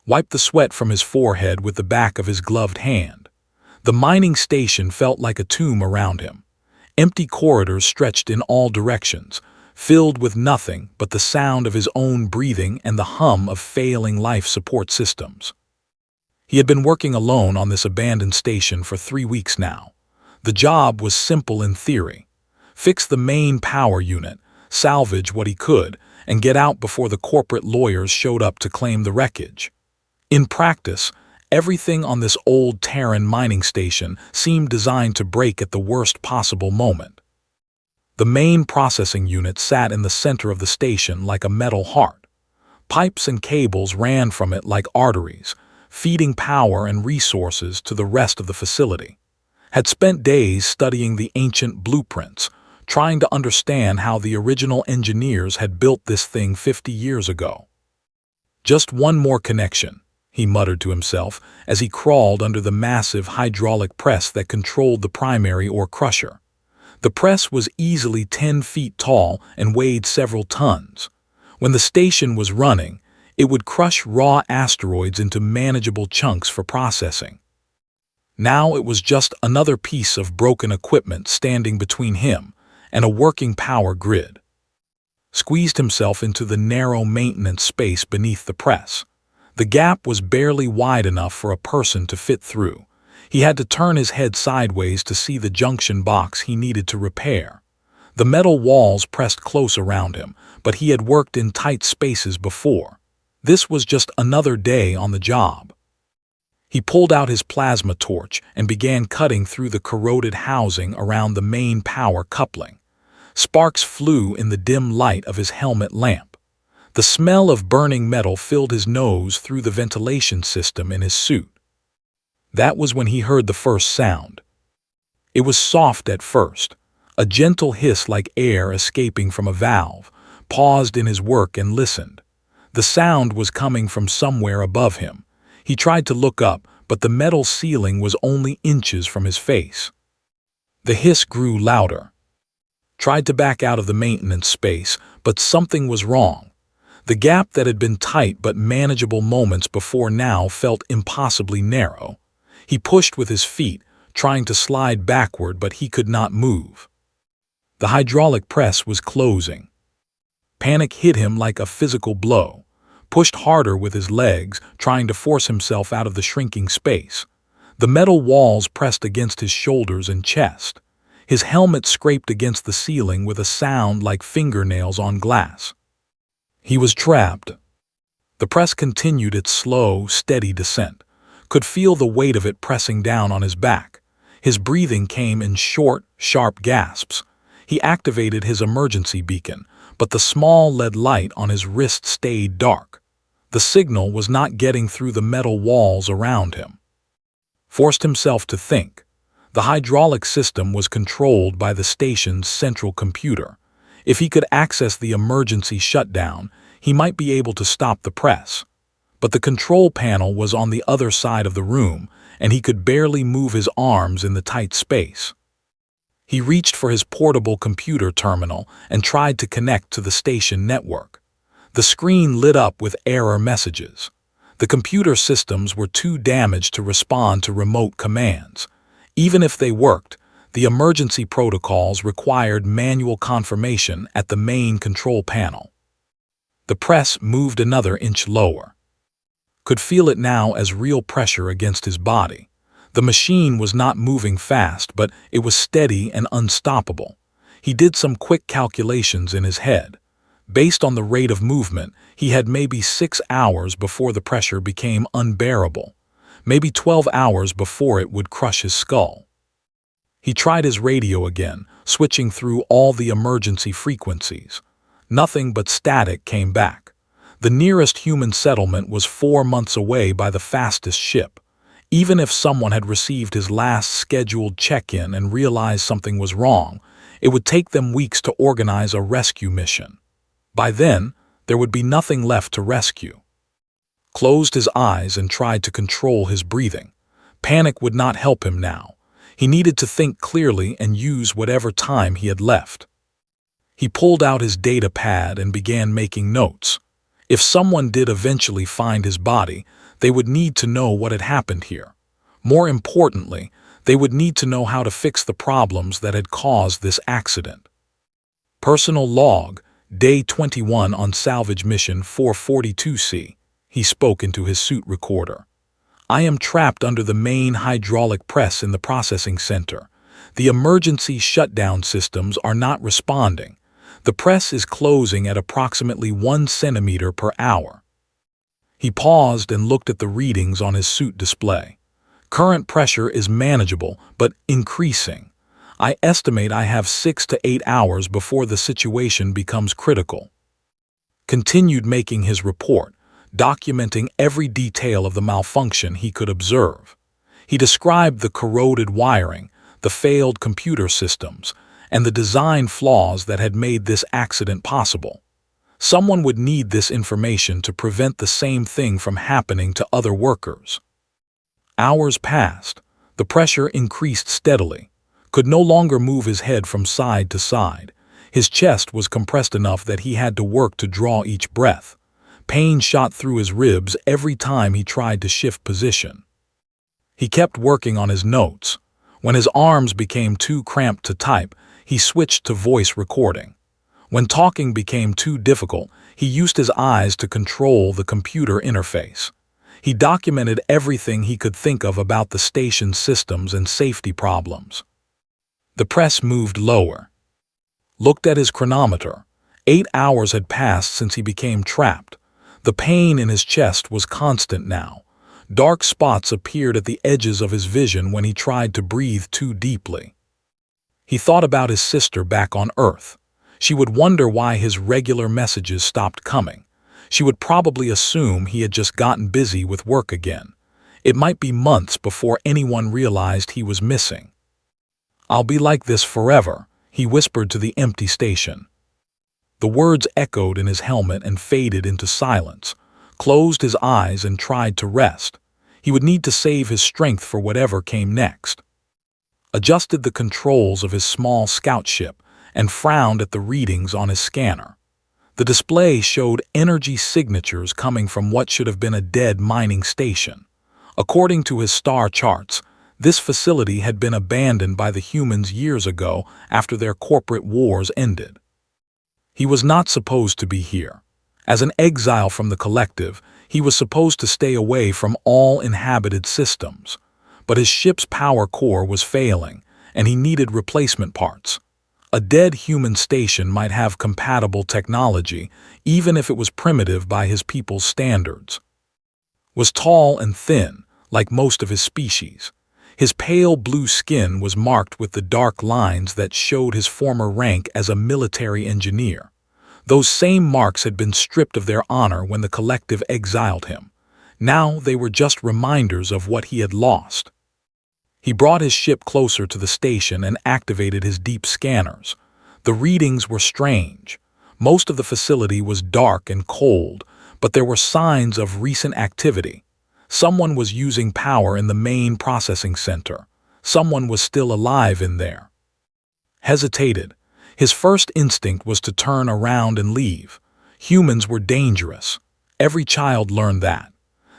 wiped the sweat from his forehead with the back of his gloved hand. The mining station felt like a tomb around him. Empty corridors stretched in all directions, filled with nothing but the sound of his own breathing and the hum of failing life support systems. He had been working alone on this abandoned station for 3 weeks now. The job was simple in theory. Fix the main power unit, salvage what he could, and get out before the corporate lawyers showed up to claim the wreckage. In practice, everything on this old Terran mining station seemed designed to break at the worst possible moment. The main processing unit sat in the center of the station like a metal heart. Pipes and cables ran from it like arteries, feeding power and resources to the rest of the facility. Had spent days studying the ancient blueprints, trying to understand how the original engineers had built this thing 50 years ago. Just one more connection, he muttered to himself as he crawled under the massive hydraulic press that controlled the primary ore crusher. The press was easily 10 feet tall and weighed several tons. When the station was running, it would crush raw asteroids into manageable chunks for processing. Now it was just another piece of broken equipment standing between him and a working power grid. Squeezed himself into the narrow maintenance space beneath the press. The gap was barely wide enough for a person to fit through. He had to turn his head sideways to see the junction box he needed to repair. The metal walls pressed close around him, but he had worked in tight spaces before. This was just another day on the job. He pulled out his plasma torch and began cutting through the corroded housing around the main power coupling. Sparks flew in the dim light of his helmet lamp. The smell of burning metal filled his nose through the ventilation system in his suit. That was when he heard the first sound. It was soft at first, a gentle hiss like air escaping from a valve. Paused in his work and listened. The sound was coming from somewhere above him. He tried to look up, but the metal ceiling was only inches from his face. The hiss grew louder. Tried to back out of the maintenance space, but something was wrong. The gap that had been tight but manageable moments before now felt impossibly narrow. He pushed with his feet, trying to slide backward, but he could not move. The hydraulic press was closing. Panic hit him like a physical blow. Pushed harder with his legs, trying to force himself out of the shrinking space. The metal walls pressed against his shoulders and chest. His helmet scraped against the ceiling with a sound like fingernails on glass. He was trapped. The press continued its slow, steady descent. Could feel the weight of it pressing down on his back. His breathing came in short, sharp gasps. He activated his emergency beacon, but the small lead light on his wrist stayed dark. The signal was not getting through the metal walls around him. Forced himself to think. The hydraulic system was controlled by the station's central computer. If he could access the emergency shutdown, he might be able to stop the press. But the control panel was on the other side of the room, and he could barely move his arms in the tight space. He reached for his portable computer terminal and tried to connect to the station network. The screen lit up with error messages. The computer systems were too damaged to respond to remote commands. Even if they worked, the emergency protocols required manual confirmation at the main control panel. The press moved another inch lower. Could feel it now as real pressure against his body. The machine was not moving fast, but it was steady and unstoppable. He did some quick calculations in his head. Based on the rate of movement, he had maybe 6 hours before the pressure became unbearable. Maybe 12 hours before it would crush his skull. He tried his radio again, switching through all the emergency frequencies. Nothing but static came back. The nearest human settlement was 4 months away by the fastest ship. Even if someone had received his last scheduled check-in and realized something was wrong, it would take them weeks to organize a rescue mission. By then, there would be nothing left to rescue. Closed his eyes and tried to control his breathing. Panic would not help him now. He needed to think clearly and use whatever time he had left. He pulled out his data pad and began making notes. If someone did eventually find his body, they would need to know what had happened here. More importantly, they would need to know how to fix the problems that had caused this accident. Personal log, Day 21 on salvage mission 442C. He spoke into his suit recorder. I am trapped under the main hydraulic press in the processing center. The emergency shutdown systems are not responding. The press is closing at approximately 1 centimeter per hour. He paused and looked at the readings on his suit display. Current pressure is manageable, but increasing. I estimate I have 6 to 8 hours before the situation becomes critical. Continued making his report, documenting every detail of the malfunction he could observe. He described the corroded wiring, the failed computer systems, and the design flaws that had made this accident possible. Someone would need this information to prevent the same thing from happening to other workers. Hours passed. The pressure increased steadily. Could no longer move his head from side to side. His chest was compressed enough that he had to work to draw each breath. Pain shot through his ribs every time he tried to shift position. He kept working on his notes. When his arms became too cramped to type, he switched to voice recording. When talking became too difficult, he used his eyes to control the computer interface. He documented everything he could think of about the station's systems and safety problems. The press moved lower. Looked at his chronometer. 8 hours had passed since he became trapped. The pain in his chest was constant now. Dark spots appeared at the edges of his vision when he tried to breathe too deeply. He thought about his sister back on Earth. She would wonder why his regular messages stopped coming. She would probably assume he had just gotten busy with work again. It might be months before anyone realized he was missing. I'll be like this forever, he whispered to the empty station. The words echoed in his helmet and faded into silence. Closed his eyes and tried to rest. He would need to save his strength for whatever came next. Adjusted the controls of his small scout ship and frowned at the readings on his scanner. The display showed energy signatures coming from what should have been a dead mining station. According to his star charts, this facility had been abandoned by the humans years ago after their corporate wars ended. He was not supposed to be here. As an exile from the collective, he was supposed to stay away from all inhabited systems. But his ship's power core was failing, and he needed replacement parts. A dead human station might have compatible technology, even if it was primitive by his people's standards. Was tall and thin, like most of his species. His pale blue skin was marked with the dark lines that showed his former rank as a military engineer. Those same marks had been stripped of their honor when the collective exiled him. Now they were just reminders of what he had lost. He brought his ship closer to the station and activated his deep scanners. The readings were strange. Most of the facility was dark and cold, but there were signs of recent activity. Someone was using power in the main processing center. Someone was still alive in there. Hesitated. His first instinct was to turn around and leave. Humans were dangerous. Every child learned that.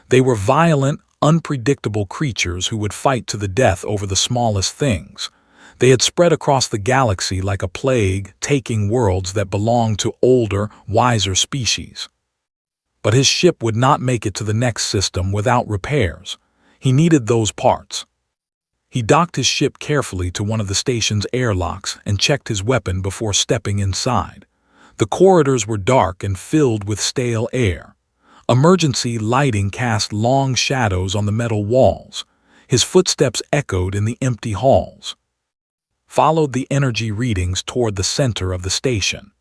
They were violent, unpredictable creatures who would fight to the death over the smallest things. They had spread across the galaxy like a plague, taking worlds that belonged to older, wiser species. But his ship would not make it to the next system without repairs. He needed those parts. He docked his ship carefully to one of the station's airlocks and checked his weapon before stepping inside. The corridors were dark and filled with stale air. Emergency lighting cast long shadows on the metal walls. His footsteps echoed in the empty halls. Followed the energy readings toward the center of the station.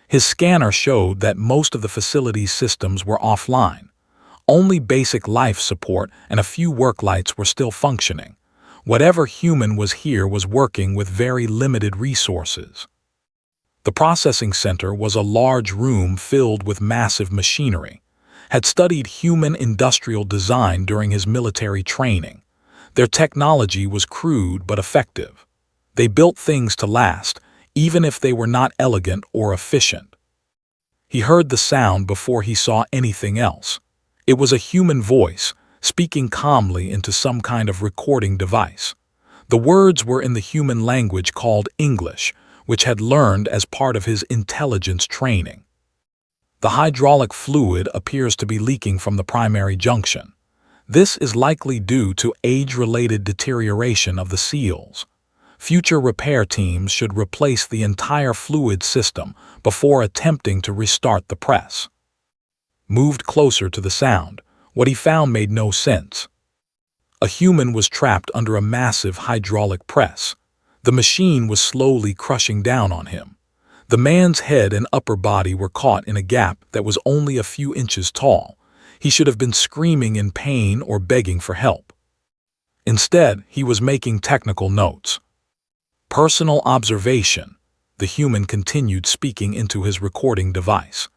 His scanner showed that most of the facility's systems were offline. Only basic life support and a few work lights were still functioning. Whatever human was here was working with very limited resources. The processing center was a large room filled with massive machinery. Had studied human industrial design during his military training. Their technology was crude but effective. They built things to last, even if they were not elegant or efficient. He heard the sound before he saw anything else. It was a human voice, speaking calmly into some kind of recording device. The words were in the human language called English, which had learned as part of his intelligence training. The hydraulic fluid appears to be leaking from the primary junction. This is likely due to age-related deterioration of the seals. Future repair teams should replace the entire fluid system before attempting to restart the press. Moved closer to the sound, what he found made no sense. A human was trapped under a massive hydraulic press. The machine was slowly crushing down on him. The man's head and upper body were caught in a gap that was only a few inches tall. He should have been screaming in pain or begging for help. Instead, he was making technical notes. Personal observation. The human continued speaking into his recording device.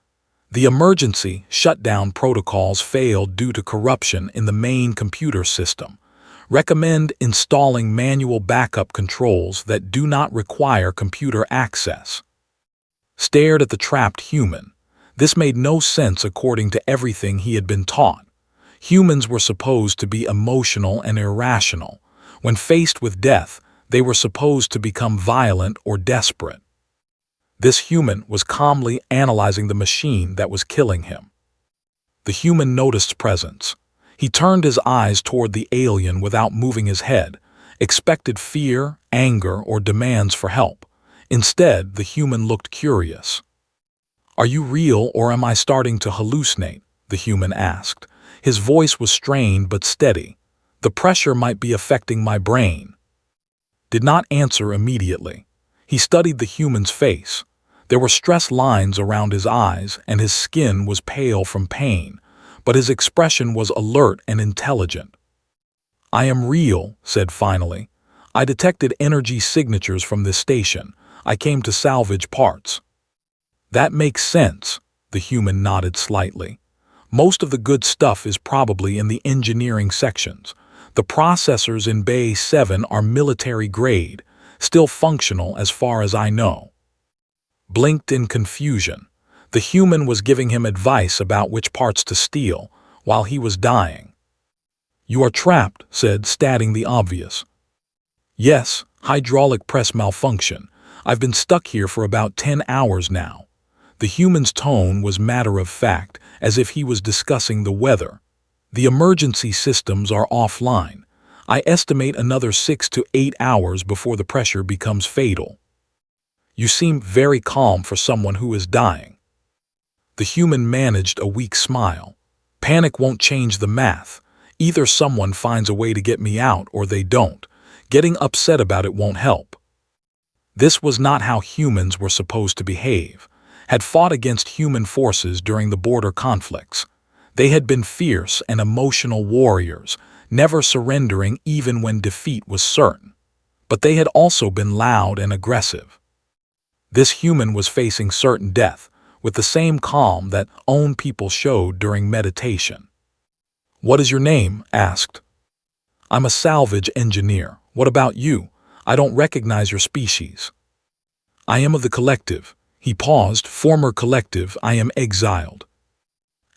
The emergency shutdown protocols failed due to corruption in the main computer system. Recommend installing manual backup controls that do not require computer access. Stared at the trapped human. This made no sense according to everything he had been taught. Humans were supposed to be emotional and irrational. When faced with death, they were supposed to become violent or desperate. This human was calmly analyzing the machine that was killing him. The human noticed presence. He turned his eyes toward the alien without moving his head, expected fear, anger, or demands for help. Instead, the human looked curious. "Are you real or am I starting to hallucinate?" the human asked. His voice was strained but steady. "The pressure might be affecting my brain." Did not answer immediately. He studied the human's face. There were stress lines around his eyes and his skin was pale from pain, but his expression was alert and intelligent. "I am real," said finally. "I detected energy signatures from this station. I came to salvage parts." "That makes sense," the human nodded slightly. "Most of the good stuff is probably in the engineering sections. The processors in Bay 7 are military grade, still functional as far as I know." Blinked in confusion. The human was giving him advice about which parts to steal, while he was dying. "You are trapped," said, stating the obvious. "Yes, hydraulic press malfunction. I've been stuck here for about 10 hours now." The human's tone was matter-of-fact, as if he was discussing the weather. "The emergency systems are offline. I estimate another 6 to 8 hours before the pressure becomes fatal." "You seem very calm for someone who is dying." The human managed a weak smile. "Panic won't change the math. Either someone finds a way to get me out or they don't. Getting upset about it won't help." This was not how humans were supposed to behave. Had fought against human forces during the border conflicts. They had been fierce and emotional warriors, never surrendering even when defeat was certain. But they had also been loud and aggressive. This human was facing certain death, with the same calm that own people showed during meditation. "What is your name?" asked. "I'm a salvage engineer. What about you? I don't recognize your species." "I am of the collective." He paused. "Former collective, I am Exiled."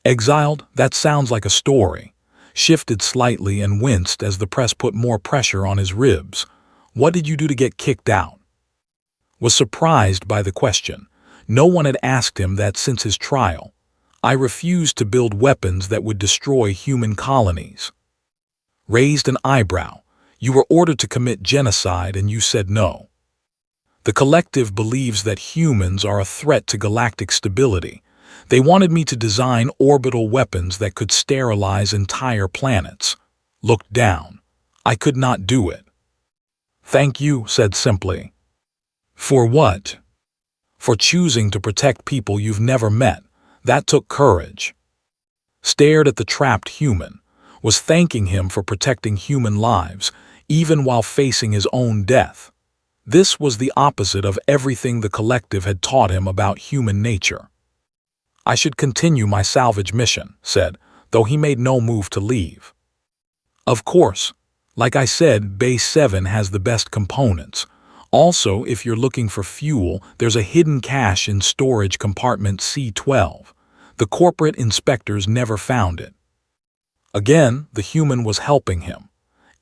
"Exiled? That sounds like a story." Shifted slightly and winced as the press put more pressure on his ribs. "What did you do to get kicked out?" Was surprised by the question. No one had asked him that since his trial. "I refused to build weapons that would destroy human colonies." Raised an eyebrow. "You were ordered to commit genocide and you said no." "The collective believes that humans are a threat to galactic stability. They wanted me to design orbital weapons that could sterilize entire planets." Looked down. "I could not do it." "Thank you," said simply. "For what?" "For choosing to protect people you've never met. That took courage." Stared at the trapped human. Was thanking him for protecting human lives, even while facing his own death. This was the opposite of everything the collective had taught him about human nature. "I should continue my salvage mission," said, though he made no move to leave. "Of course. Like I said, Base 7 has the best components. Also, if you're looking for fuel, there's a hidden cache in storage compartment C12. The corporate inspectors never found it. Again, the human was helping him.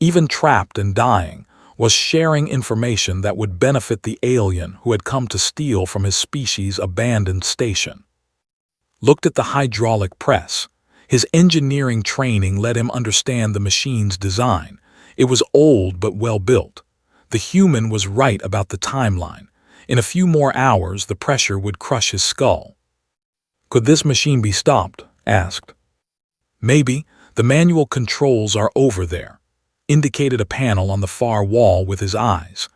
Even trapped and dying, was sharing information that would benefit the alien who had come to steal from his species' abandoned station. Looked at the hydraulic press. His engineering training let him understand the machine's design. It was old but well built. The human was right about the timeline. In a few more hours, the pressure would crush his skull. Could this machine be stopped? Asked. Maybe. The manual controls are over there. Indicated a panel on the far wall with his eyes.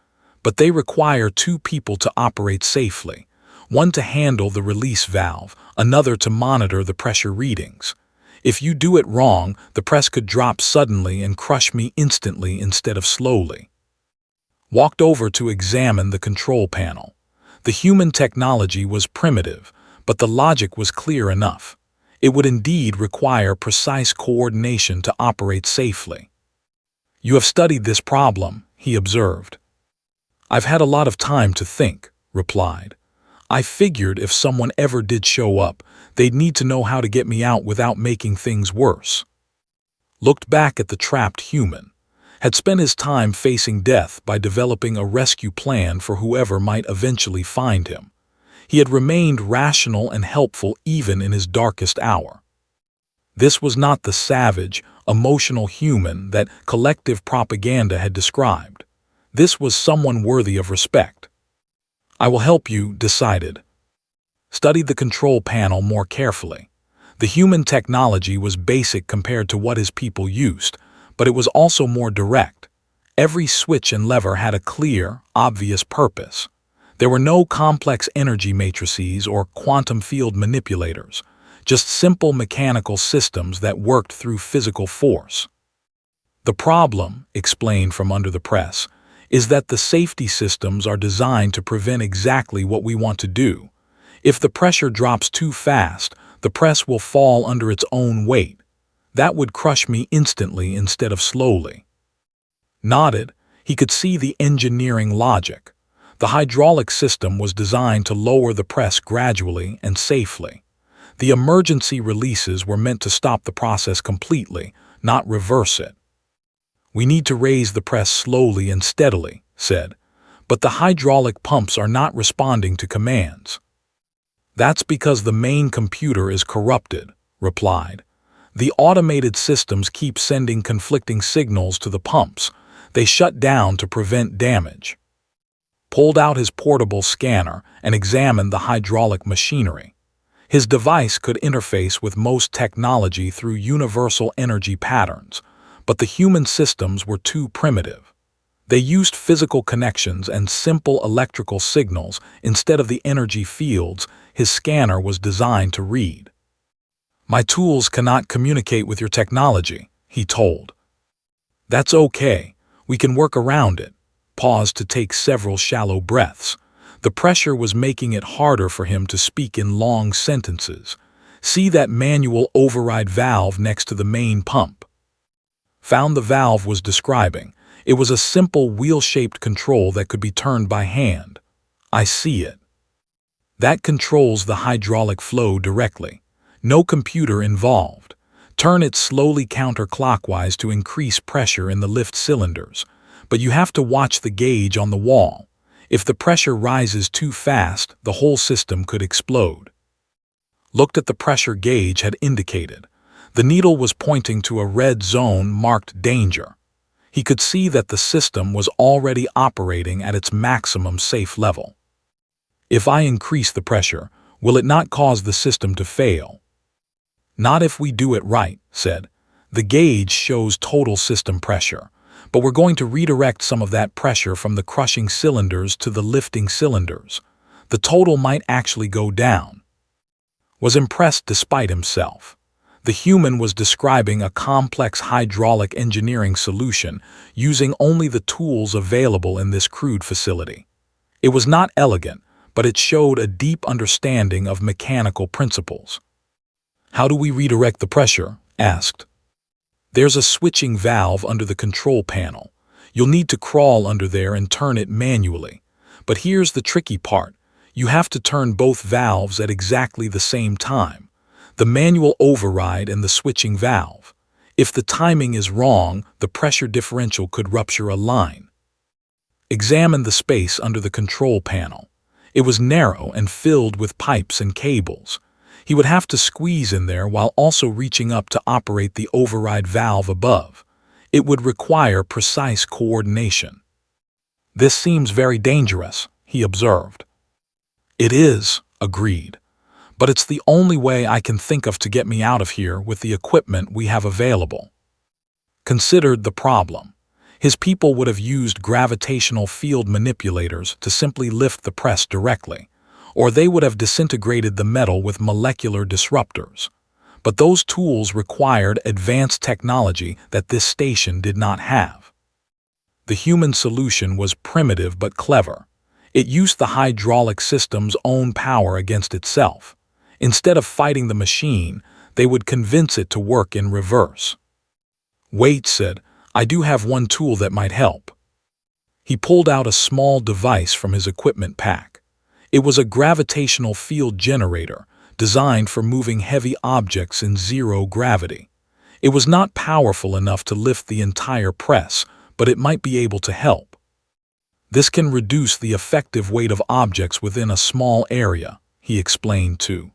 But they require 2 people to operate safely. One to handle the release valve, another to monitor the pressure readings. If you do it wrong, the press could drop suddenly and crush me instantly instead of slowly. Walked over to examine the control panel. The human technology was primitive, but the logic was clear enough. It would indeed require precise coordination to operate safely. You have studied this problem, he observed. I've had a lot of time to think, replied. I figured if someone ever did show up, they'd need to know how to get me out without making things worse. Looked back at the trapped human. Had spent his time facing death by developing a rescue plan for whoever might eventually find him. He had remained rational and helpful even in his darkest hour. This was not the savage, emotional human that collective propaganda had described. This was someone worthy of respect. I will help you, decided. Studied the control panel more carefully. The human technology was basic compared to what his people used, but it was also more direct. Every switch and lever had a clear, obvious purpose. There were no complex energy matrices or quantum field manipulators, just simple mechanical systems that worked through physical force. The problem, explained from under the press, is that the safety systems are designed to prevent exactly what we want to do. If the pressure drops too fast, the press will fall under its own weight. That would crush me instantly instead of slowly. Nodded, he could see the engineering logic. The hydraulic system was designed to lower the press gradually and safely. The emergency releases were meant to stop the process completely, not reverse it. We need to raise the press slowly and steadily, said, but the hydraulic pumps are not responding to commands. That's because the main computer is corrupted, replied. The automated systems keep sending conflicting signals to the pumps. They shut down to prevent damage. Pulled out his portable scanner and examined the hydraulic machinery. His device could interface with most technology through universal energy patterns, but the human systems were too primitive. They used physical connections and simple electrical signals instead of the energy fields his scanner was designed to read. My tools cannot communicate with your technology, he told. That's okay. We can work around it. Paused to take several shallow breaths. The pressure was making it harder for him to speak in long sentences. See that manual override valve next to the main pump. Found the valve was describing. It was a simple wheel-shaped control that could be turned by hand. I see it. That controls the hydraulic flow directly. No computer involved. Turn it slowly counterclockwise to increase pressure in the lift cylinders. But you have to watch the gauge on the wall. If the pressure rises too fast, the whole system could explode. Looked at the pressure gauge had indicated. The needle was pointing to a red zone marked danger. He could see that the system was already operating at its maximum safe level. If I increase the pressure, will it not cause the system to fail? Not if we do it right, said. The gauge shows total system pressure. But we're going to redirect some of that pressure from the crushing cylinders to the lifting cylinders. The total might actually go down. Was impressed despite himself. The human was describing a complex hydraulic engineering solution using only the tools available in this crude facility. It was not elegant, but it showed a deep understanding of mechanical principles. How do we redirect the pressure? Asked. There's a switching valve under the control panel. You'll need to crawl under there and turn it manually. But here's the tricky part. You have to turn both valves at exactly the same time. The manual override and the switching valve. If the timing is wrong, the pressure differential could rupture a line. Examine the space under the control panel. It was narrow and filled with pipes and cables. He would have to squeeze in there while also reaching up to operate the override valve above. It would require precise coordination. "This seems very dangerous," he observed. "It is," agreed. "But it's the only way I can think of to get me out of here with the equipment we have available." Considered the problem. His people would have used gravitational field manipulators to simply lift the press directly, or they would have disintegrated the metal with molecular disruptors. But those tools required advanced technology that this station did not have. The human solution was primitive but clever. It used the hydraulic system's own power against itself. Instead of fighting the machine, they would convince it to work in reverse. "Wait," said, "I do have one tool that might help." He pulled out a small device from his equipment pack. It was a gravitational field generator designed for moving heavy objects in zero gravity. It was not powerful enough to lift the entire press, but it might be able to help. "This can reduce the effective weight of objects within a small area," he explained too.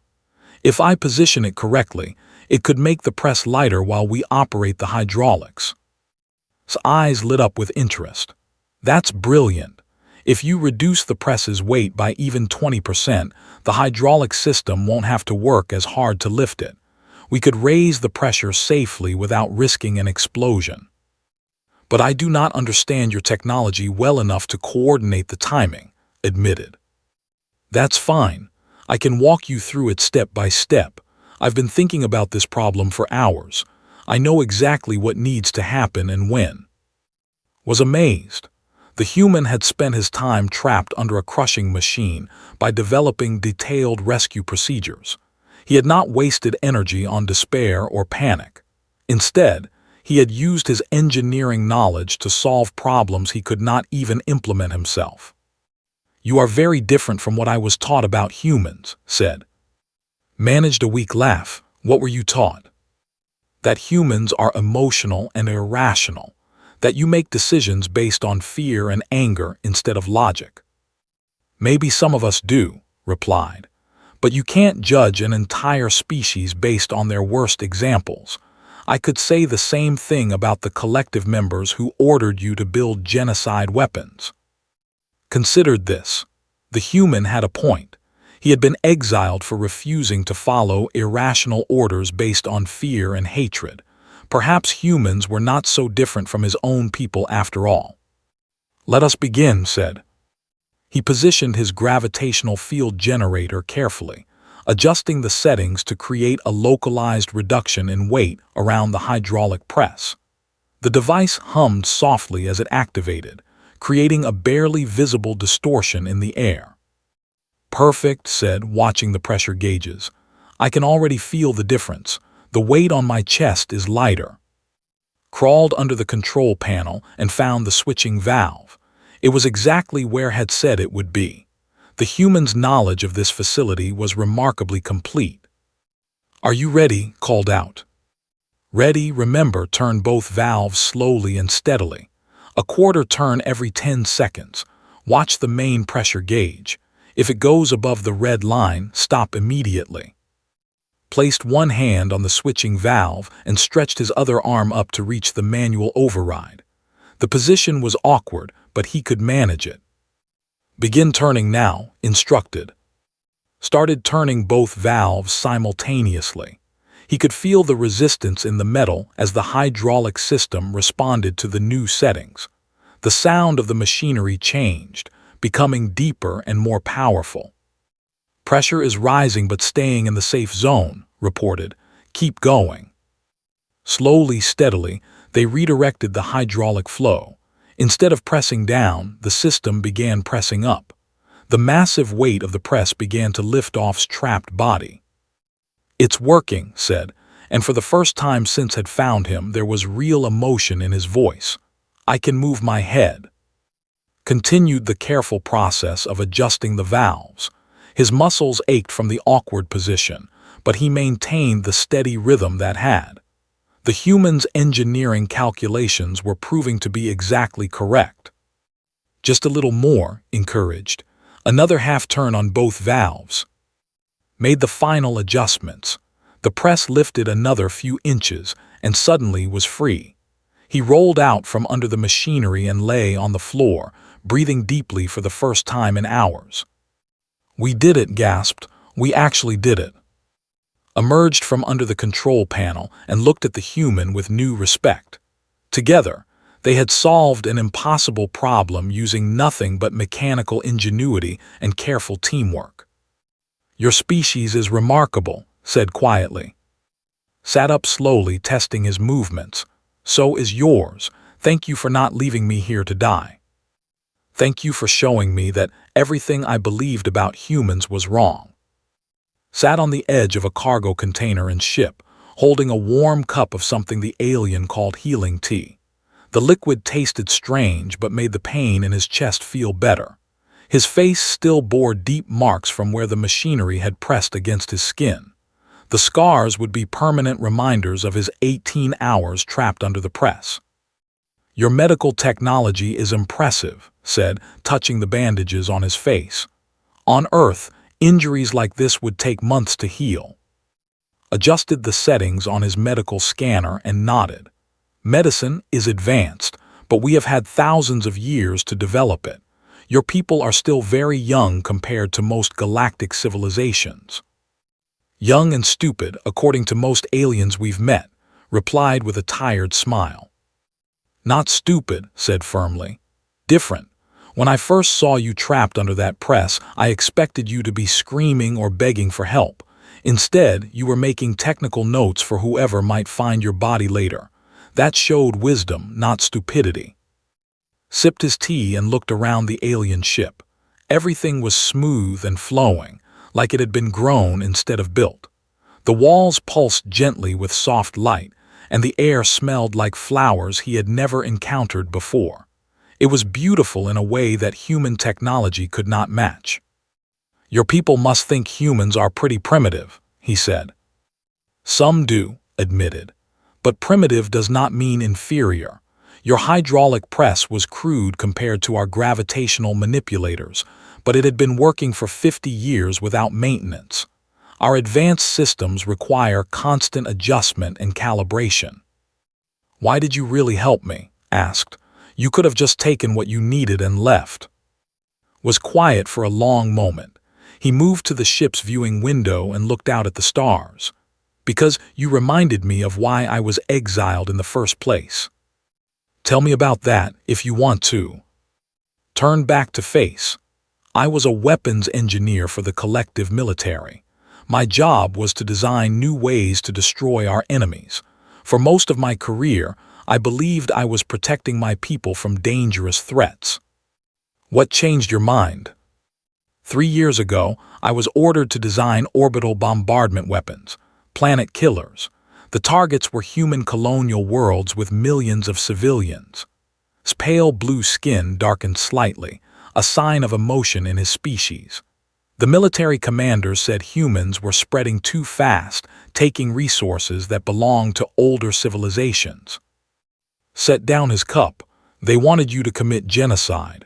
"If I position it correctly, it could make the press lighter while we operate the hydraulics." His eyes lit up with interest. "That's brilliant. If you reduce the press's weight by even 20%, the hydraulic system won't have to work as hard to lift it. We could raise the pressure safely without risking an explosion." "But I do not understand your technology well enough to coordinate the timing," admitted. "That's fine. I can walk you through it step by step. I've been thinking about this problem for hours. I know exactly what needs to happen and when." Was amazed. The human had spent his time trapped under a crushing machine by developing detailed rescue procedures. He had not wasted energy on despair or panic. Instead, he had used his engineering knowledge to solve problems he could not even implement himself. "You are very different from what I was taught about humans," said. Managed a weak laugh. "What were you taught?" "That humans are emotional and irrational. That you make decisions based on fear and anger instead of logic." "Maybe some of us do," replied. "But you can't judge an entire species based on their worst examples. I could say the same thing about the collective members who ordered you to build genocide weapons." Considered this. The human had a point. He had been exiled for refusing to follow irrational orders based on fear and hatred. Perhaps humans were not so different from his own people after all. "Let us begin," said. He positioned his gravitational field generator carefully, adjusting the settings to create a localized reduction in weight around the hydraulic press. The device hummed softly as it activated, creating a barely visible distortion in the air. "Perfect," said, watching the pressure gauges. "I can already feel the difference. The weight on my chest is lighter." Crawled under the control panel and found the switching valve. It was exactly where had said it would be. The human's knowledge of this facility was remarkably complete. "Are you ready?" called out. "Ready, remember, turn both valves slowly and steadily. A quarter turn every 10 seconds. Watch the main pressure gauge. If it goes above the red line, stop immediately." Placed one hand on the switching valve and stretched his other arm up to reach the manual override. The position was awkward, but he could manage it. "Begin turning now," instructed. Started turning both valves simultaneously. He could feel the resistance in the metal as the hydraulic system responded to the new settings. The sound of the machinery changed, becoming deeper and more powerful. "Pressure is rising but staying in the safe zone," reported. "Keep going." Slowly, steadily, they redirected the hydraulic flow. Instead of pressing down, the system began pressing up. The massive weight of the press began to lift off's trapped body. "It's working," said, and for the first time since had found him, there was real emotion in his voice. I can move my head. Continued the careful process of adjusting the valves. His muscles ached from the awkward position, but he maintained the steady rhythm that had. The human's engineering calculations were proving to be exactly correct. Just a little more, encouraged. Another half-turn on both valves. Made the final adjustments. The press lifted another few inches and suddenly was free. He rolled out from under the machinery and lay on the floor, breathing deeply for the first time in hours. "We did it," gasped. "We actually did it." Emerged from under the control panel and looked at the human with new respect. Together, they had solved an impossible problem using nothing but mechanical ingenuity and careful teamwork. "Your species is remarkable," said quietly. Sat up slowly, testing his movements. "So is yours. Thank you for not leaving me here to die. Thank you for showing me that everything I believed about humans was wrong." Sat on the edge of a cargo container and ship, holding a warm cup of something the alien called healing tea. The liquid tasted strange but made the pain in his chest feel better. His face still bore deep marks from where the machinery had pressed against his skin. The scars would be permanent reminders of his 18 hours trapped under the press. "Your medical technology is impressive," said, touching the bandages on his face. "On Earth, injuries like this would take months to heal." Adjusted the settings on his medical scanner and nodded. "Medicine is advanced, but we have had thousands of years to develop it. Your people are still very young compared to most galactic civilizations." "Young and stupid, according to most aliens we've met," replied with a tired smile. "Not stupid," said firmly. "Different. When I first saw you trapped under that press, I expected you to be screaming or begging for help. Instead, you were making technical notes for whoever might find your body later. That showed wisdom, not stupidity." Sipped his tea and looked around the alien ship. Everything was smooth and flowing, like it had been grown instead of built. The walls pulsed gently with soft light, and the air smelled like flowers he had never encountered before. It was beautiful in a way that human technology could not match. "Your people must think humans are pretty primitive," he said. "Some do," admitted. "But primitive does not mean inferior. Your hydraulic press was crude compared to our gravitational manipulators, but it had been working for 50 years without maintenance. Our advanced systems require constant adjustment and calibration." "Why did you really help me?" asked. "You could have just taken what you needed and left." Was quiet for a long moment. He moved to the ship's viewing window and looked out at the stars. "Because you reminded me of why I was exiled in the first place." "Tell me about that, if you want to." Turned back to face. "I was a weapons engineer for the collective military. My job was to design new ways to destroy our enemies. For most of my career, I believed I was protecting my people from dangerous threats." "What changed your mind?" 3 years ago, I was ordered to design orbital bombardment weapons, planet killers. The targets were human colonial worlds with millions of civilians. His pale blue skin darkened slightly, a sign of emotion in his species. The military commanders said humans were spreading too fast, taking resources that belonged to older civilizations. Set down his cup. "They wanted you to commit genocide."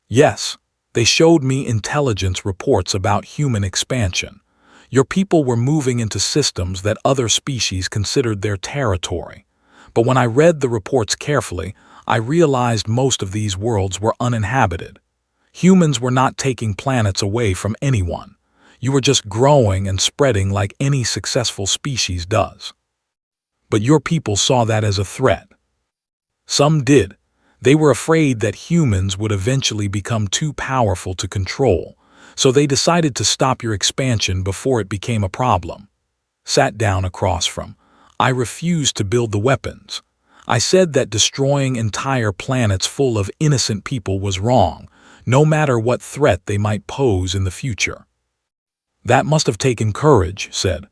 "Yes. They showed me intelligence reports about human expansion. Your people were moving into systems that other species considered their territory. But when I read the reports carefully, I realized most of these worlds were uninhabited. Humans were not taking planets away from anyone. You were just growing and spreading like any successful species does. But your people saw that as a threat." "Some did. They were afraid that humans would eventually become too powerful to control, so they decided to stop your expansion before it became a problem." Sat down across from. "I refused to build the weapons. I said that destroying entire planets full of innocent people was wrong, no matter what threat they might pose in the future." "That must have taken courage," said.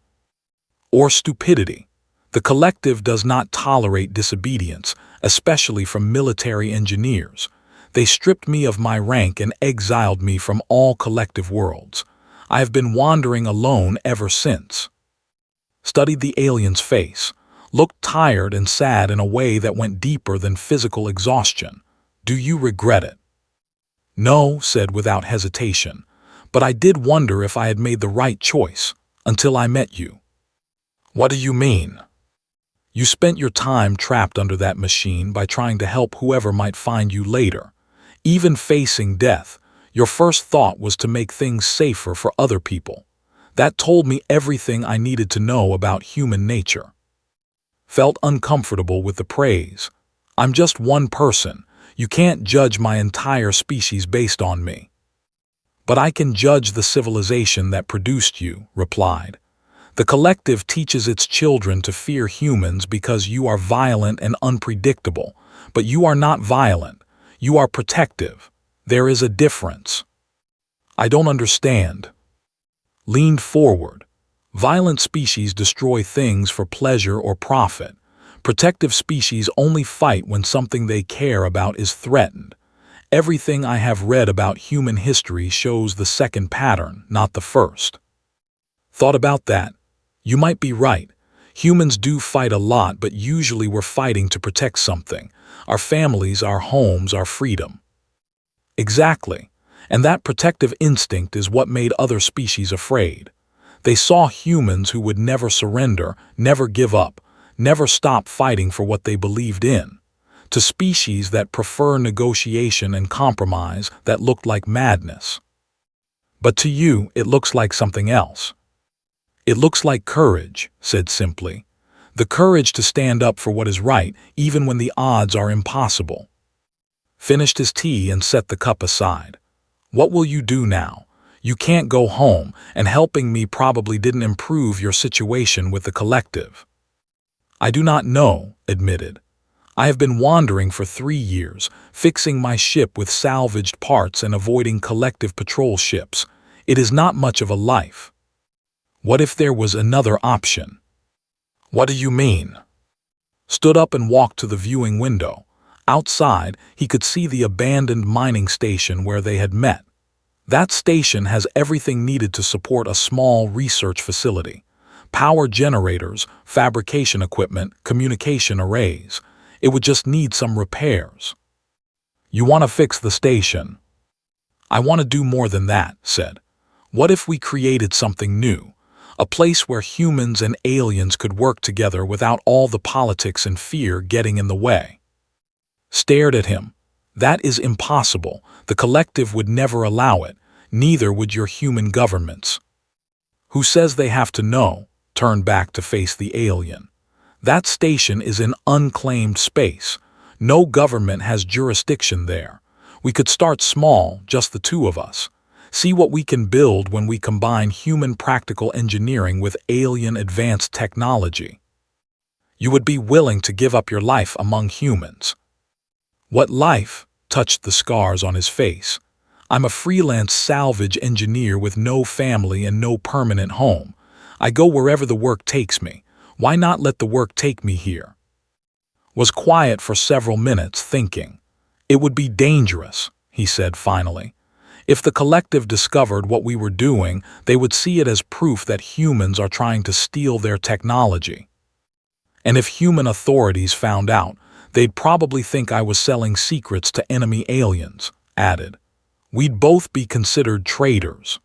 "Or stupidity. The collective does not tolerate disobedience, especially from military engineers. They stripped me of my rank and exiled me from all collective worlds. I have been wandering alone ever since. Studied the alien's face, looked tired and sad in a way that went deeper than physical exhaustion. Do you regret it? No, said without hesitation, but I did wonder if I had made the right choice, until I met you. What do you mean? You spent your time trapped under that machine by trying to help whoever might find you later. Even facing death, your first thought was to make things safer for other people. That told me everything I needed to know about human nature. Felt uncomfortable with the praise. I'm just one person. You can't judge my entire species based on me. But I can judge the civilization that produced you, replied. The collective teaches its children to fear humans because you are violent and unpredictable, but you are not violent. You are protective. There is a difference. I don't understand. Leaned forward. Violent species destroy things for pleasure or profit. Protective species only fight when something they care about is threatened. Everything I have read about human history shows the second pattern, not the first. Thought about that? You might be right. Humans do fight a lot, but usually we're fighting to protect something. Our families, our homes, our freedom. Exactly. And that protective instinct is what made other species afraid. They saw humans who would never surrender, never give up, never stop fighting for what they believed in. To species that prefer negotiation and compromise that looked like madness. But to you, it looks like something else. It looks like courage, said simply. The courage to stand up for what is right, even when the odds are impossible. Finished his tea and set the cup aside. What will you do now? You can't go home, and helping me probably didn't improve your situation with the collective. I do not know, admitted. I have been wandering for 3 years, fixing my ship with salvaged parts and avoiding collective patrol ships. It is not much of a life. What if there was another option? What do you mean? Stood up and walked to the viewing window. Outside, he could see the abandoned mining station where they had met. That station has everything needed to support a small research facility. Power generators, fabrication equipment, communication arrays. It would just need some repairs. You want to fix the station? I want to do more than that, said. What if we created something new? A place where humans and aliens could work together without all the politics and fear getting in the way. Stared at him. That is impossible. The collective would never allow it. Neither would your human governments. Who says they have to know? Turned back to face the alien. That station is in unclaimed space. No government has jurisdiction there. We could start small, just the two of us. See what we can build when we combine human practical engineering with alien advanced technology. You would be willing to give up your life among humans. What life? Touched the scars on his face. I'm a freelance salvage engineer with no family and no permanent home. I go wherever the work takes me. Why not let the work take me here? Was quiet for several minutes, thinking. It would be dangerous, he said finally. If the collective discovered what we were doing, they would see it as proof that humans are trying to steal their technology. And if human authorities found out, they'd probably think I was selling secrets to enemy aliens, added. We'd both be considered traitors.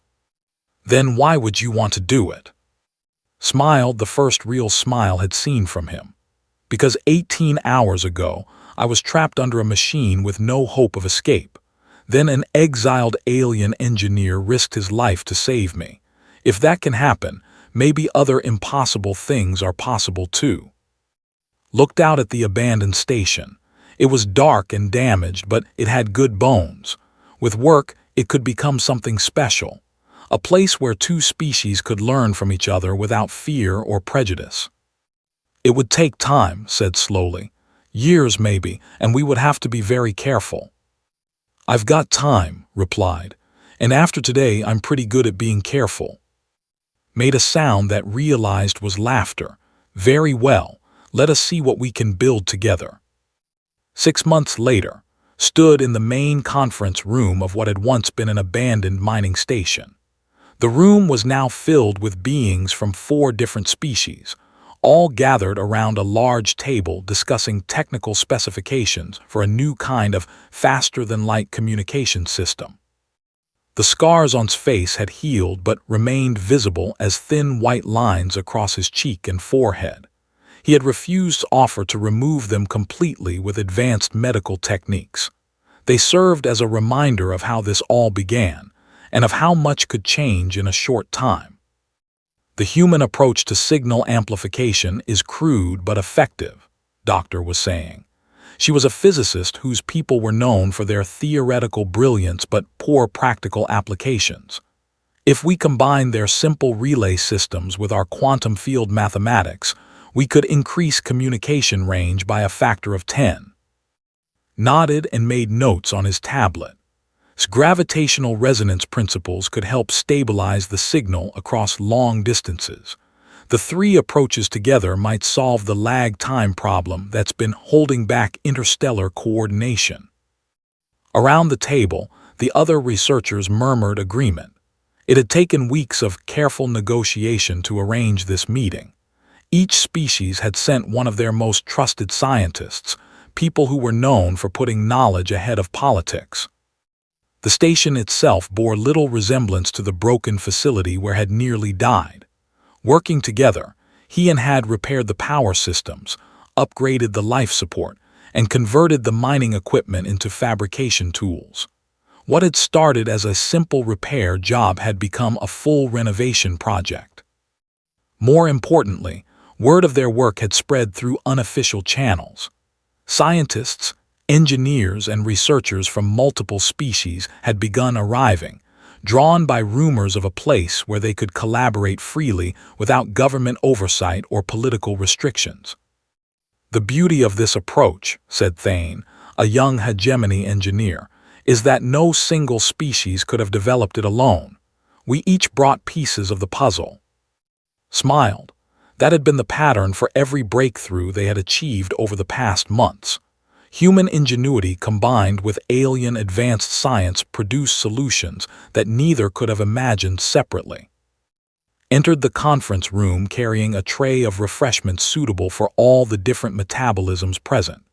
Then why would you want to do it? Smiled the first real smile had seen from him. Because 18 hours ago, I was trapped under a machine with no hope of escape. Then an exiled alien engineer risked his life to save me. If that can happen, maybe other impossible things are possible too. Looked out at the abandoned station. It was dark and damaged, but it had good bones. With work, it could become something special. A place where two species could learn from each other without fear or prejudice. It would take time, said slowly. Years maybe, and we would have to be very careful. I've got time, replied, and after today I'm pretty good at being careful. Made a sound that realized was laughter. Very well, let us see what we can build together. 6 months later, stood in the main conference room of what had once been an abandoned mining station. The room was now filled with beings from 4 different species, all gathered around a large table discussing technical specifications for a new kind of faster-than-light communication system. The scars on his face had healed but remained visible as thin white lines across his cheek and forehead. He had refused offer to remove them completely with advanced medical techniques. They served as a reminder of how this all began, and of how much could change in a short time. The human approach to signal amplification is crude but effective, Doctor was saying. She was a physicist whose people were known for their theoretical brilliance but poor practical applications. If we combine their simple relay systems with our quantum field mathematics, we could increase communication range by a factor of 10. Nodded and made notes on his tablet. Gravitational resonance principles could help stabilize the signal across long distances. The 3 approaches together might solve the lag time problem that's been holding back interstellar coordination. Around the table, the other researchers murmured agreement. It had taken weeks of careful negotiation to arrange this meeting. Each species had sent one of their most trusted scientists, people who were known for putting knowledge ahead of politics. The station itself bore little resemblance to the broken facility where had nearly died. Working together, he and had repaired the power systems, upgraded the life support, and converted the mining equipment into fabrication tools. What had started as a simple repair job had become a full renovation project. More importantly, word of their work had spread through unofficial channels. Scientists, engineers, and researchers from multiple species had begun arriving, drawn by rumors of a place where they could collaborate freely without government oversight or political restrictions. The beauty of this approach, said Thane, a young hegemony engineer, is that no single species could have developed it alone. We each brought pieces of the puzzle. Smiled. That had been the pattern for every breakthrough they had achieved over the past months. Human ingenuity combined with alien advanced science produced solutions that neither could have imagined separately. Entered the conference room carrying a tray of refreshments suitable for all the different metabolisms present.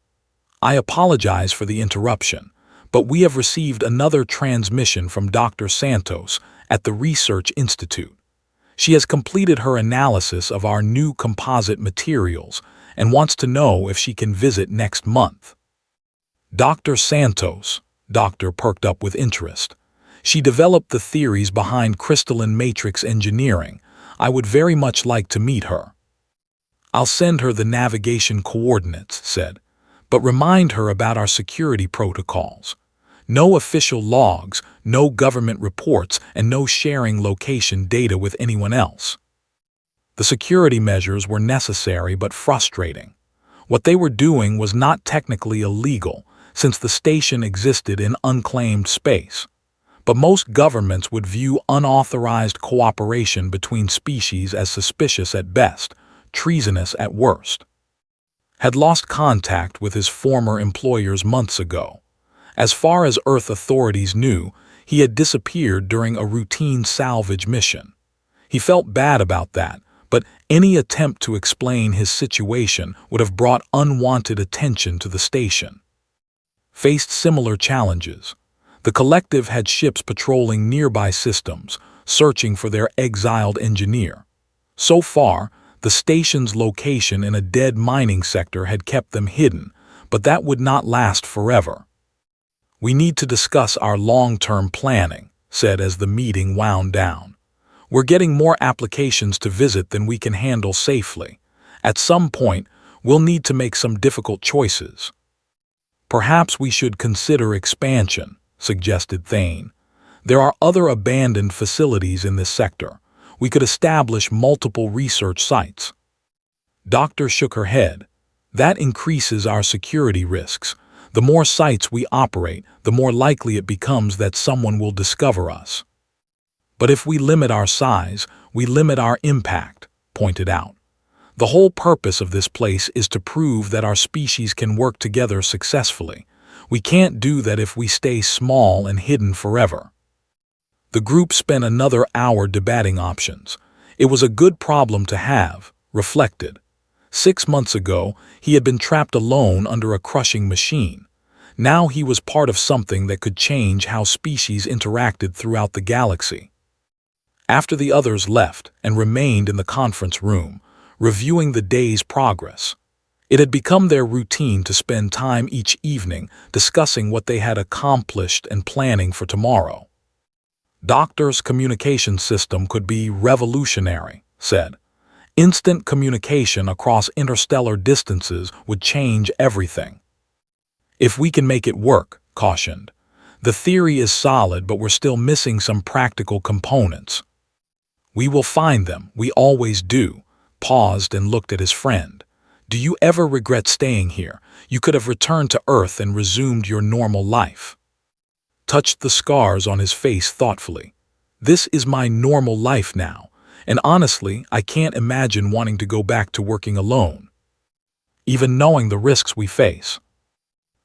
I apologize for the interruption, but we have received another transmission from Dr. Santos at the Research Institute. She has completed her analysis of our new composite materials and wants to know if she can visit next month. Dr. Santos, Doctor perked up with interest. She developed the theories behind crystalline matrix engineering. I would very much like to meet her. I'll send her the navigation coordinates, said, but remind her about our security protocols. No official logs, no government reports, and no sharing location data with anyone else. The security measures were necessary but frustrating. What they were doing was not technically illegal, since the station existed in unclaimed space. But most governments would view unauthorized cooperation between species as suspicious at best, treasonous at worst. Had lost contact with his former employers months ago. As far as Earth authorities knew, he had disappeared during a routine salvage mission. He felt bad about that, but any attempt to explain his situation would have brought unwanted attention to the station. Faced similar challenges. The collective had ships patrolling nearby systems, searching for their exiled engineer. So far, the station's location in a dead mining sector had kept them hidden, but that would not last forever. We need to discuss our long-term planning, said as the meeting wound down. We're getting more applications to visit than we can handle safely. At some point, we'll need to make some difficult choices. Perhaps we should consider expansion, suggested Thane. There are other abandoned facilities in this sector. We could establish multiple research sites. Doctor shook her head. That increases our security risks. The more sites we operate, the more likely it becomes that someone will discover us. But if we limit our size, we limit our impact, pointed out. The whole purpose of this place is to prove that our species can work together successfully. We can't do that if we stay small and hidden forever. The group spent another hour debating options. It was a good problem to have, reflected. 6 months ago, he had been trapped alone under a crushing machine. Now he was part of something that could change how species interacted throughout the galaxy. After the others left and remained in the conference room, reviewing the day's progress, it had become their routine to spend time each evening discussing what they had accomplished and planning for tomorrow. Doctor's communication system could be revolutionary, said. Instant communication across interstellar distances would change everything. If we can make it work, cautioned. The theory is solid, but we're still missing some practical components. We will find them, we always do. Paused and looked at his friend. Do you ever regret staying here? You could have returned to Earth and resumed your normal life. Touched the scars on his face thoughtfully. This is my normal life now, and honestly, I can't imagine wanting to go back to working alone. Even knowing the risks we face.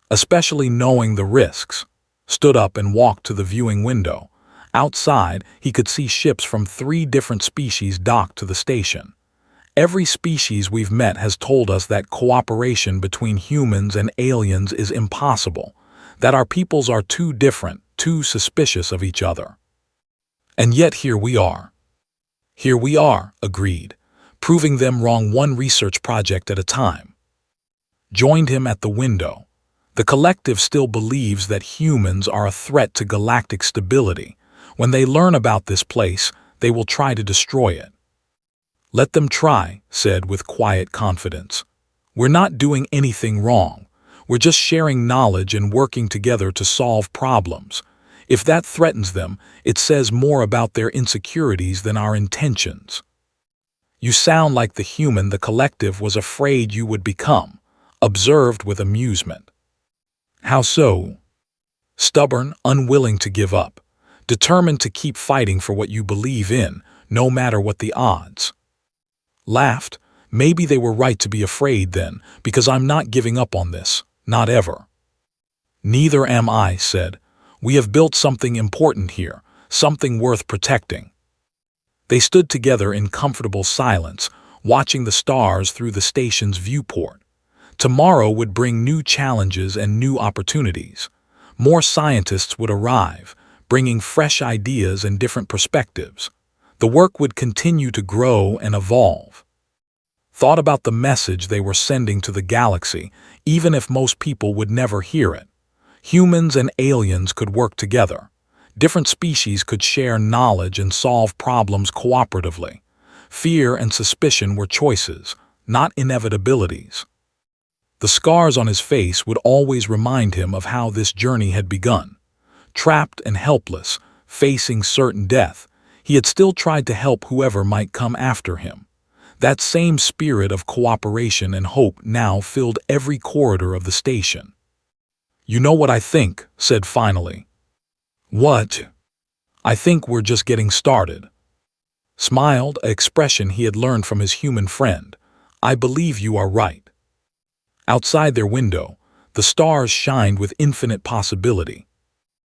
Especially knowing the risks. Stood up and walked to the viewing window. Outside, he could see ships from 3 different species docked to the station. Every species we've met has told us that cooperation between humans and aliens is impossible, that our peoples are too different, too suspicious of each other. And yet here we are. Here we are, agreed, proving them wrong one research project at a time. Joined him at the window. The collective still believes that humans are a threat to galactic stability. When they learn about this place, they will try to destroy it. Let them try, said with quiet confidence. We're not doing anything wrong. We're just sharing knowledge and working together to solve problems. If that threatens them, it says more about their insecurities than our intentions. You sound like the human the collective was afraid you would become, observed with amusement. How so? Stubborn, unwilling to give up, determined to keep fighting for what you believe in, no matter what the odds. Laughed. Maybe they were right to be afraid then, because I'm not giving up on this, not ever. Neither am I, said. We have built something important here, something worth protecting. They stood together in comfortable silence, watching the stars through the station's viewport. Tomorrow would bring new challenges and new opportunities. More scientists would arrive, bringing fresh ideas and different perspectives. The work would continue to grow and evolve. Thought about the message they were sending to the galaxy, even if most people would never hear it. Humans and aliens could work together. Different species could share knowledge and solve problems cooperatively. Fear and suspicion were choices, not inevitabilities. The scars on his face would always remind him of how this journey had begun. Trapped and helpless, facing certain death, he had still tried to help whoever might come after him. That same spirit of cooperation and hope now filled every corridor of the station. You know what I think, said finally. What? I think we're just getting started. Smiled, an expression he had learned from his human friend. I believe you are right. Outside their window, the stars shined with infinite possibility.